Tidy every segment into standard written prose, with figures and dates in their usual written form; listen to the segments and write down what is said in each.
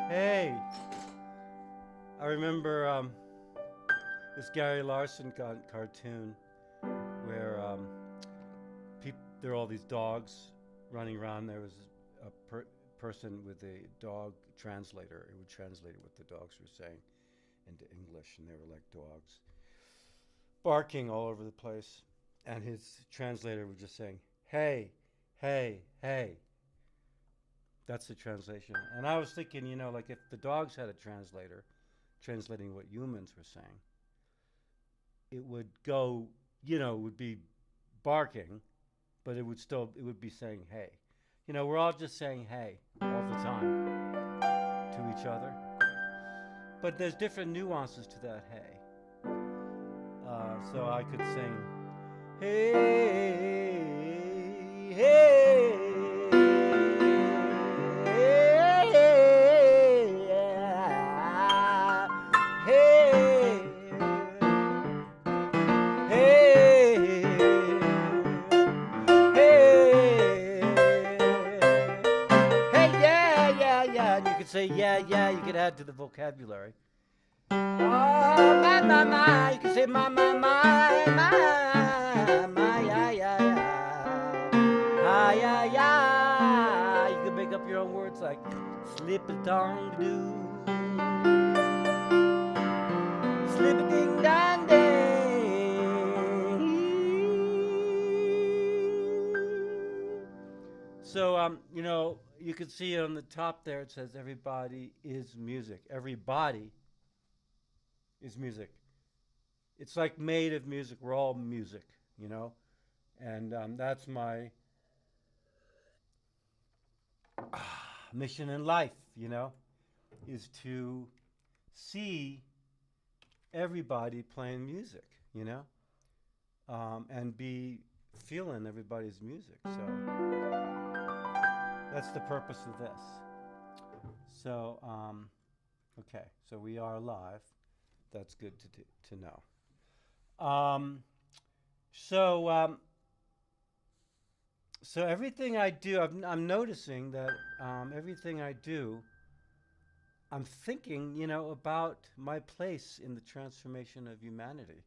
Hey, I remember this Gary Larson cartoon where there are all these dogs running around. There was person with a dog translator who would translate what the dogs were saying into English, and they were like dogs barking all over the place. And his translator was just saying, "Hey, hey, hey." That's the translation. And I was thinking, like if the dogs had a translator translating what humans were saying, it would go, it would be barking, but it would be saying, hey. We're all just saying hey all the time to each other. But there's different nuances to that hey. So I could sing, hey, hey. Say yeah, you could add to the vocabulary. Oh, my, you can say my, yeah. You can make up your own words like slip a dong doo, slip a ding dong ding. So, you can see on the top there it says everybody is music. Everybody is music. It's like made of music. We're all music, and that's my mission in life, is to see everybody playing music, and be feeling everybody's music. So that's the purpose of this. So, okay, so we are live. That's good to know. So everything I do, I'm noticing that everything I do, I'm thinking, about my place in the transformation of humanity.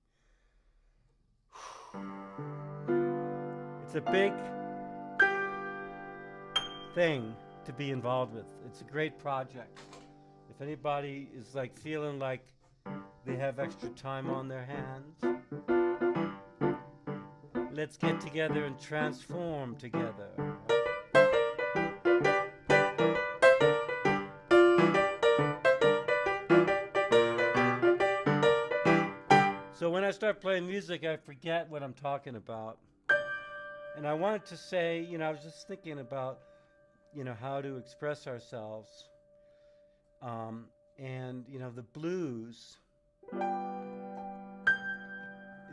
It's a big thing to be involved with. It's a great project. If anybody is like feeling like they have extra time on their hands, let's get together and transform together. So when I start playing music, I forget what I'm talking about. And I wanted to say, I was just thinking about, how to express ourselves. And, the blues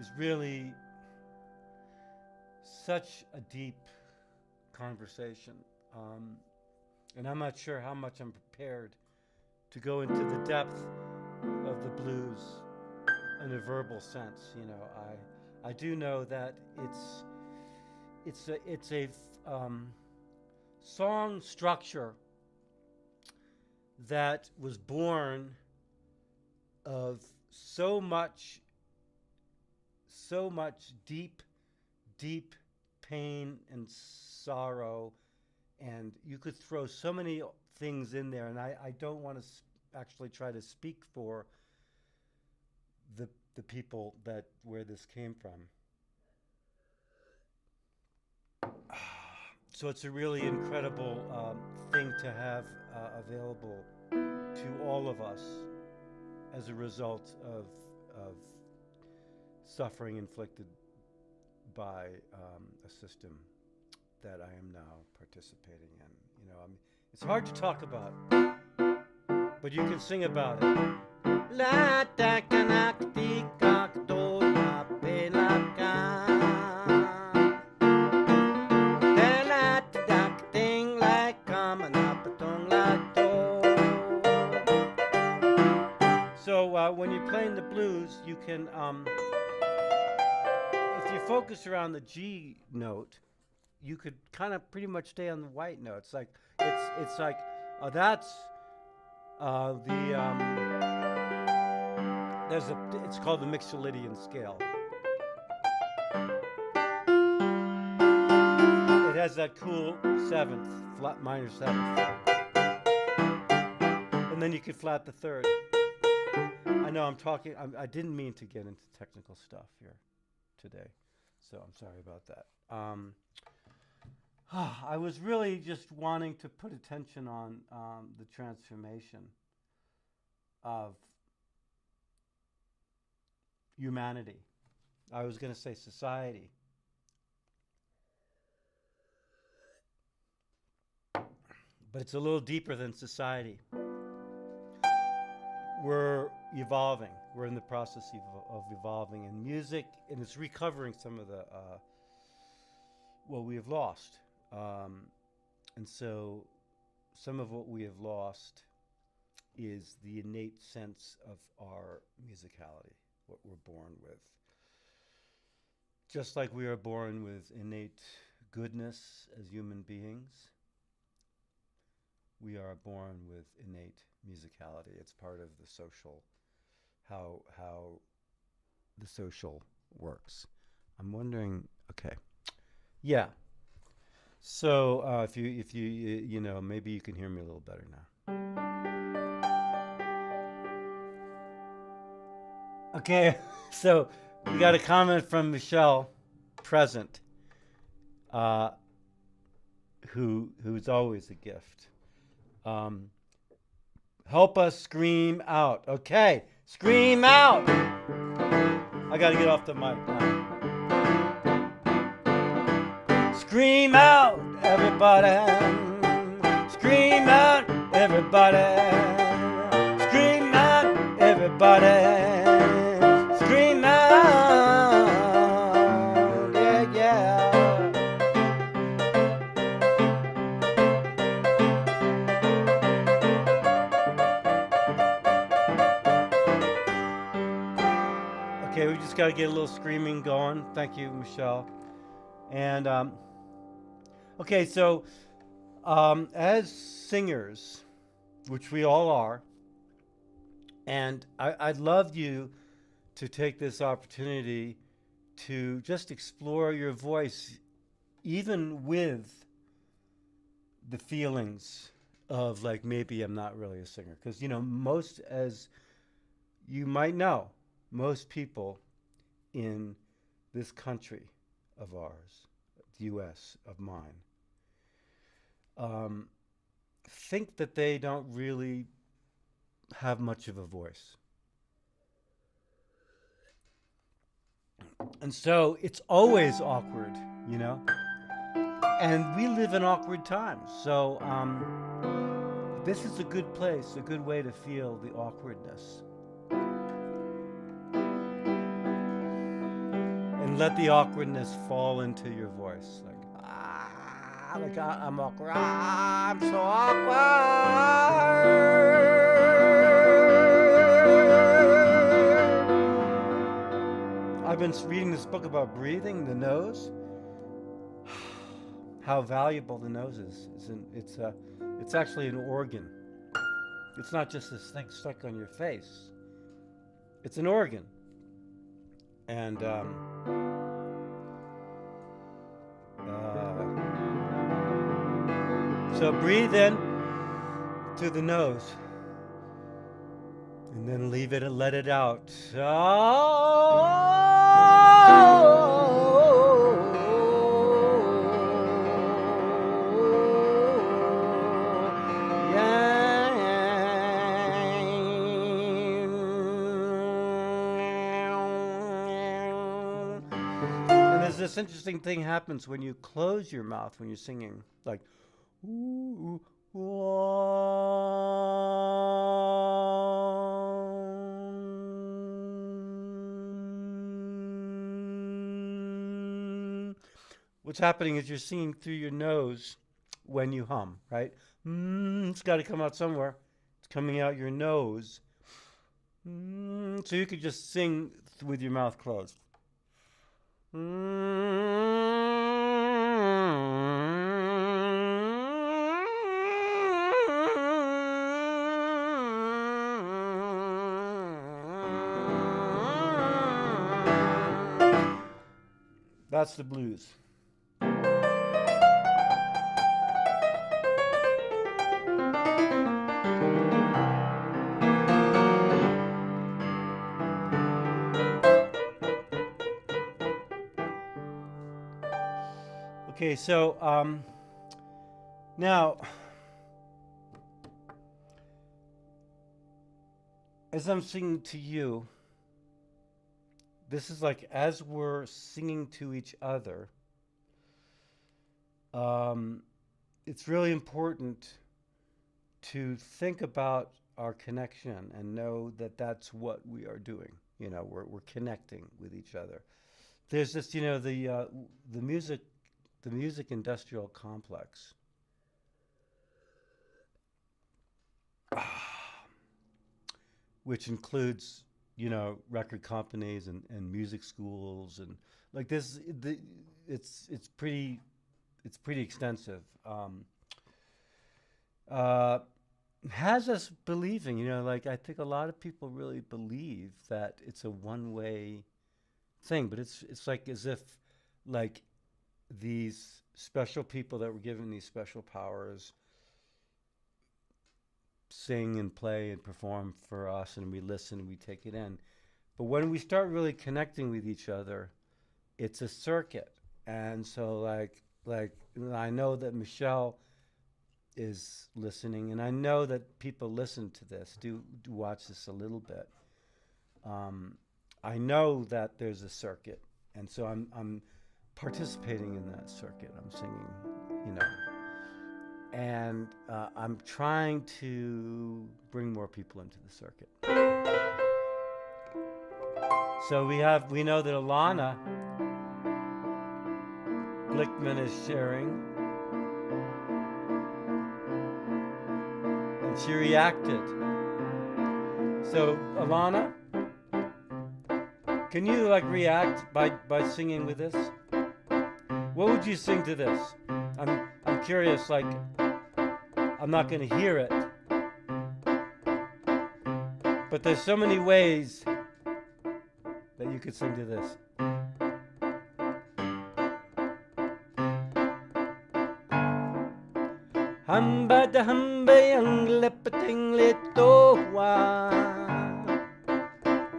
is really such a deep conversation. And I'm not sure how much I'm prepared to go into the depth of the blues in a verbal sense. I do know that it's a song structure that was born of so much deep pain and sorrow, and you could throw so many things in there, and I don't want to actually try to speak for the people where this came from. So it's a really incredible thing to have available to all of us as a result of suffering inflicted by a system that I am now participating in. It's hard to talk about, but you can sing about it. La ta kanak ti kak do la pe la ka. So when you're playing the blues, you can, if you focus around the G note, you could kind of pretty much stay on the white note. It's like, that's It's called the Mixolydian scale. It has that cool seventh, flat minor seventh, and then you could flat the third. I know I'm talking. I didn't mean to get into technical stuff here today, so I'm sorry about that. I was really just wanting to put attention on the transformation of humanity. I was going to say society. But it's a little deeper than society. We're evolving. We're in the process of evolving, and music, and it's recovering some of the what we have lost. And so some of what we have lost is the innate sense of our musicality, what we're born with. Just like we are born with innate goodness as human beings, we are born with innate musicality. It's part of the social, how the social works. I'm wondering, okay, yeah. So if you know, maybe you can hear me a little better now. Okay, so we got a comment from Michelle, present, who's always a gift. Help us scream out. Okay, scream out. I got to get off the mic now. Scream out, everybody. Scream out, everybody. Scream out, everybody. Scream out. Yeah, yeah. Okay, we just got to get a little screaming going. Thank you, Michelle. And okay, so as singers, which we all are, and I'd love you to take this opportunity to just explore your voice, even with the feelings of like, maybe I'm not really a singer. Because, you know, most, as you might know, most people in this country of ours, the US of mine, think that they don't really have much of a voice. And so it's always awkward, you know? And we live in awkward times. So this is a good place, a good way to feel the awkwardness. And let the awkwardness fall into your voice. Like I'm awkward. I'm so awkward. I've been reading this book about breathing, the nose. How valuable the nose is. It's actually an organ. It's not just this thing stuck on your face. It's an organ. And so breathe in through the nose, and then leave it and let it out. This interesting thing happens when you close your mouth when you're singing, like ooh, what's happening is you're singing through your nose when you hum, right? It's got to come out somewhere. It's coming out your nose. So you could just sing with your mouth closed. That's the blues. Okay, so now, as I'm singing to you, this is like as we're singing to each other, it's really important to think about our connection and know that that's what we are doing. You know, we're connecting with each other. There's this, you know, the music industrial complex, which includes, you know, record companies and music schools and like this. It's pretty extensive. Uh, has us believing, you know, like I think a lot of people really believe that it's a one-way thing, but it's like as if like these special people that were given these special powers sing and play and perform for us, and we listen and we take it in. But when we start really connecting with each other, it's a circuit. And so like I know that Michelle is listening, and I know that people listen to this, do watch this a little bit. I know that there's a circuit, and so I'm participating in that circuit. I'm singing, you know, and I'm trying to bring more people into the circuit. So we know that Alana Glickman is sharing, and she reacted. So Alana, can you like react by singing with this? What would you sing to this? I'm curious. Like, I'm not going to hear it, but there's so many ways that you could sing to this. Hamba da hamba yang lepating letoa,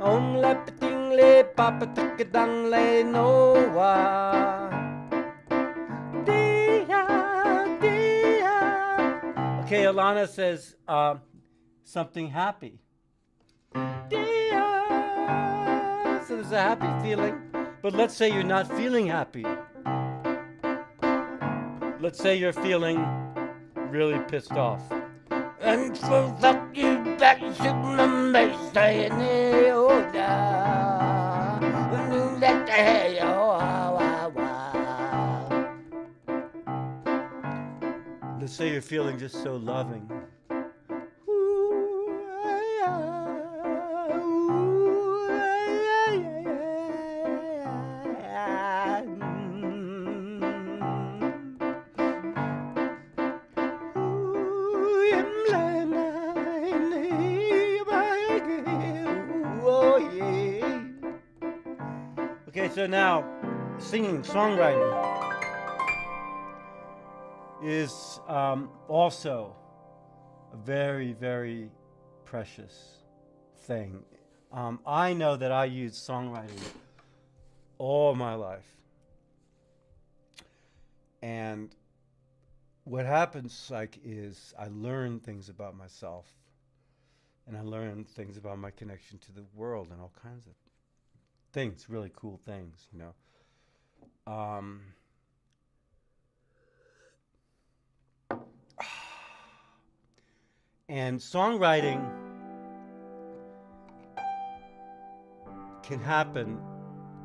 om lepating le papa takadang le noa. Okay, Alana says something happy. So there's a happy feeling. But let's say you're not feeling happy. Let's say you're feeling really pissed off. And so fuck you back to my saying let's say you're feeling just so loving. Okay, so now singing, songwriting is also a very, very precious thing. I know that I use songwriting all my life. And what happens like is I learn things about myself, and I learn things about my connection to the world and all kinds of things, really cool things, you know. And songwriting can happen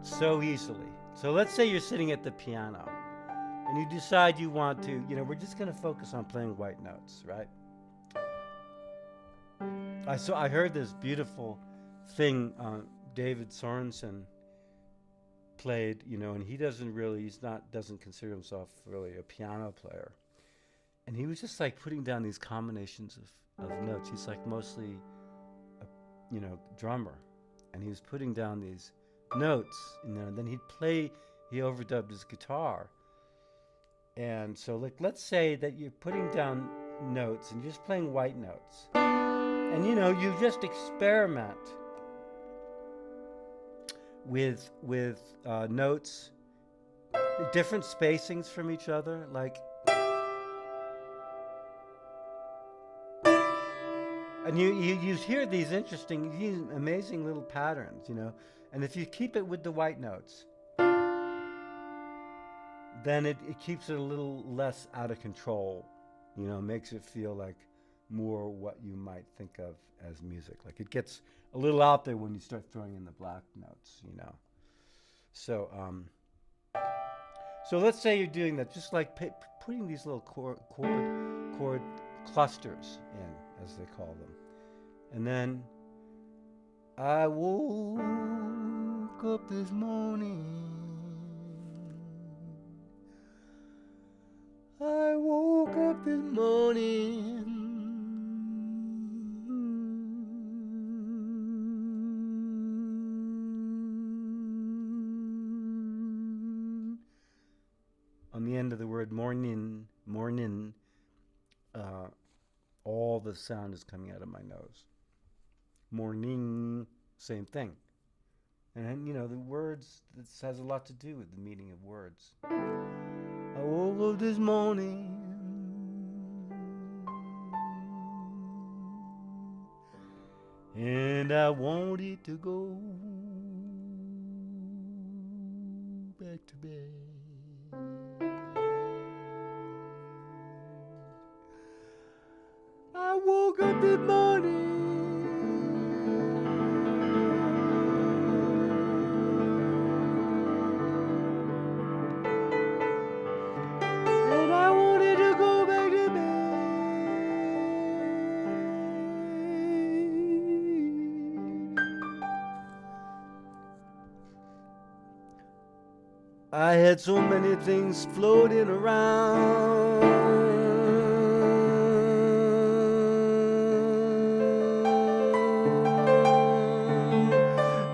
so easily. So let's say you're sitting at the piano and you decide you want to, you know, we're just going to focus on playing white notes, right? I heard this beautiful thing David Sorensen played, you know, and doesn't consider himself really a piano player. And he was just like putting down these combinations of notes. He's like mostly a, drummer. And he was putting down these notes, and then he'd he overdubbed his guitar. And so, like, let's say that you're putting down notes and you're just playing white notes, and you just experiment with notes, different spacings from each other, like, and you hear these amazing little patterns, and if you keep it with the white notes, then it keeps it a little less out of control, makes it feel like more what you might think of as music. Like, it gets a little out there when you start throwing in the black notes. So so let's say you're doing that, just like putting these little chord clusters in, as they call them. And then, I woke up this morning, I woke up this morning, on the end of the word morning, all the sound is coming out of my nose. Morning, same thing. And then, the words, this has a lot to do with the meaning of words. I woke up this morning, and I wanted to go back to bed. I woke up this morning, and I wanted to go back to bed. I had so many things floating around,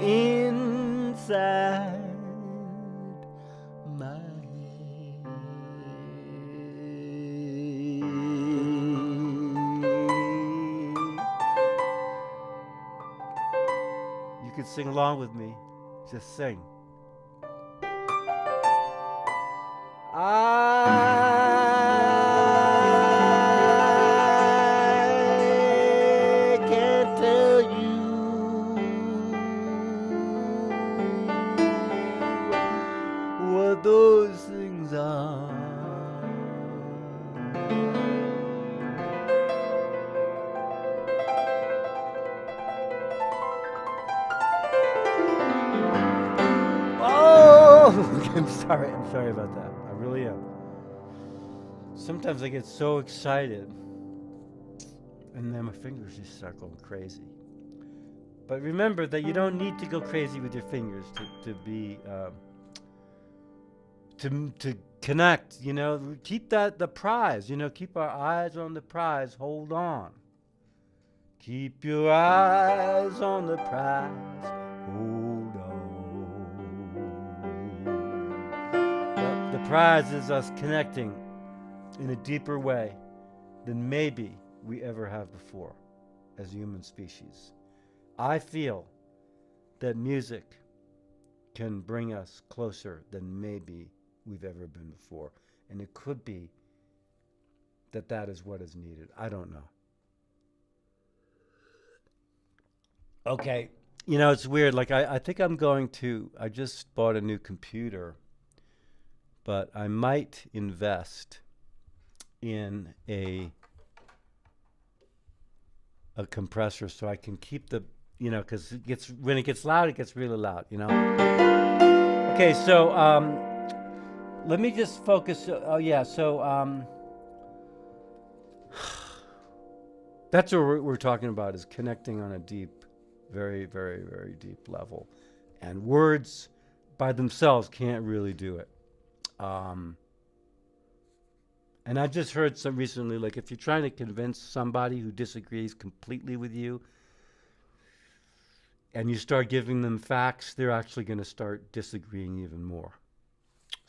inside my head. You could sing along with me. Just sing. I can't tell you what those things are. Oh, I'm sorry about that. I really am. Sometimes I get so excited, and then my fingers just start going crazy. But remember that you don't need to go crazy with your fingers to be to connect. Keep the prize. Keep our eyes on the prize. Hold on. Keep your eyes on the prize. Hold on. The prize is us connecting in a deeper way than maybe we ever have before as a human species. I feel that music can bring us closer than maybe we've ever been before. And it could be that is what is needed. I don't know. Okay. It's weird. Like, I think I just bought a new computer, but I might invest in a compressor so I can keep the, because when it gets loud, it gets really loud, Okay, so let me just focus. So that's what we're talking about, is connecting on a deep, very, very, very deep level. And words by themselves can't really do it. And I just heard some recently, like, if you're trying to convince somebody who disagrees completely with you, and you start giving them facts, they're actually going to start disagreeing even more.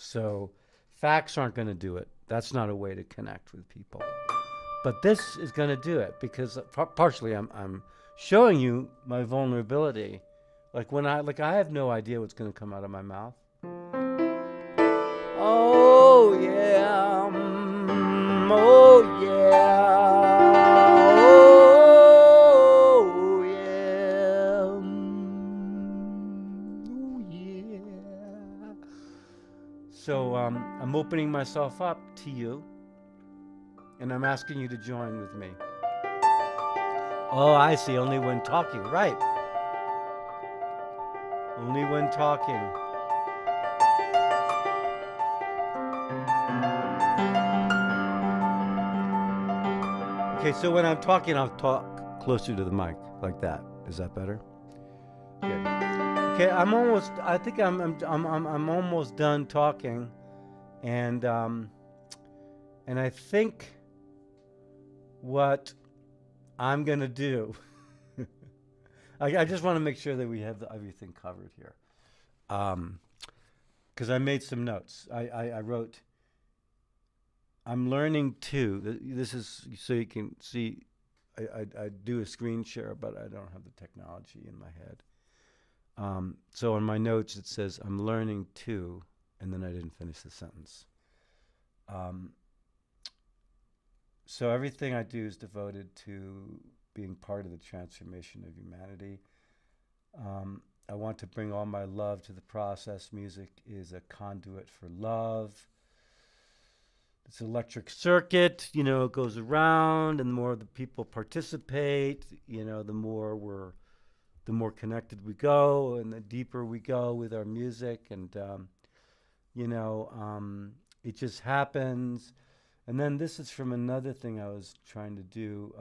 So facts aren't going to do it. That's not a way to connect with people. But this is going to do it because partially I'm showing you my vulnerability. Like I have no idea what's going to come out of my mouth. Oh yeah, oh yeah, oh yeah, oh yeah. So I'm opening myself up to you, and I'm asking you to join with me. Oh, I see. Only when talking, right? Only when talking. Okay, so when I'm talking, I'll talk closer to the mic, like that. Is that better? Okay. Okay, I'm almost. I think I'm almost done talking, and I think what I'm gonna do. I just want to make sure that we have everything covered here, because I made some notes. I wrote. I'm learning too. This is so you can see. I do a screen share, but I don't have the technology in my head. So on my notes it says I'm learning too, and then I didn't finish the sentence. Um, so everything I do is devoted to being part of the transformation of humanity. I want to bring all my love to the process. Music is a conduit for love. It's an electric circuit, it goes around, and the more the people participate, the more connected we go, and the deeper we go with our music, and it just happens. And then this is from another thing I was trying to do,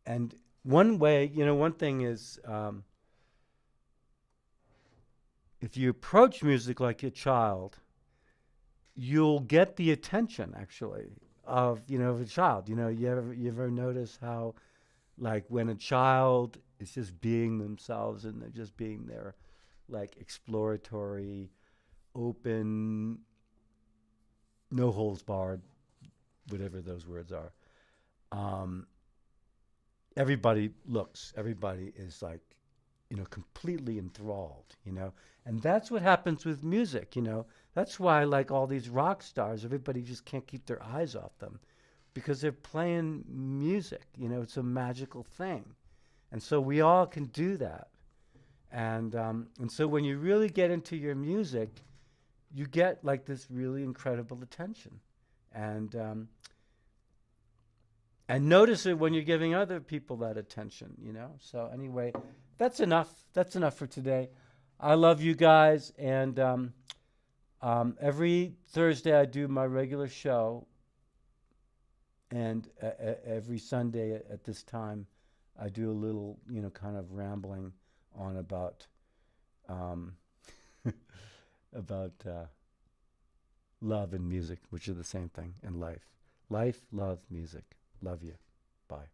and one way, one thing is if you approach music like a child, you'll get the attention actually of a child. You ever notice how, like, when a child is just being themselves and they're just being their, like, exploratory, open, no holds barred, whatever those words are, everybody is like, completely enthralled, and that's what happens with music. That's why, like, all these rock stars, everybody just can't keep their eyes off them because they're playing music. It's a magical thing, and so we all can do that. And so when you really get into your music, you get like this really incredible attention, and and notice it when you're giving other people that attention. So anyway, that's enough. That's enough for today. I love you guys, and every Thursday I do my regular show, and every Sunday at this time I do a little, kind of rambling on about about love and music, which are the same thing, and life. Life, love, music. Love you. Bye.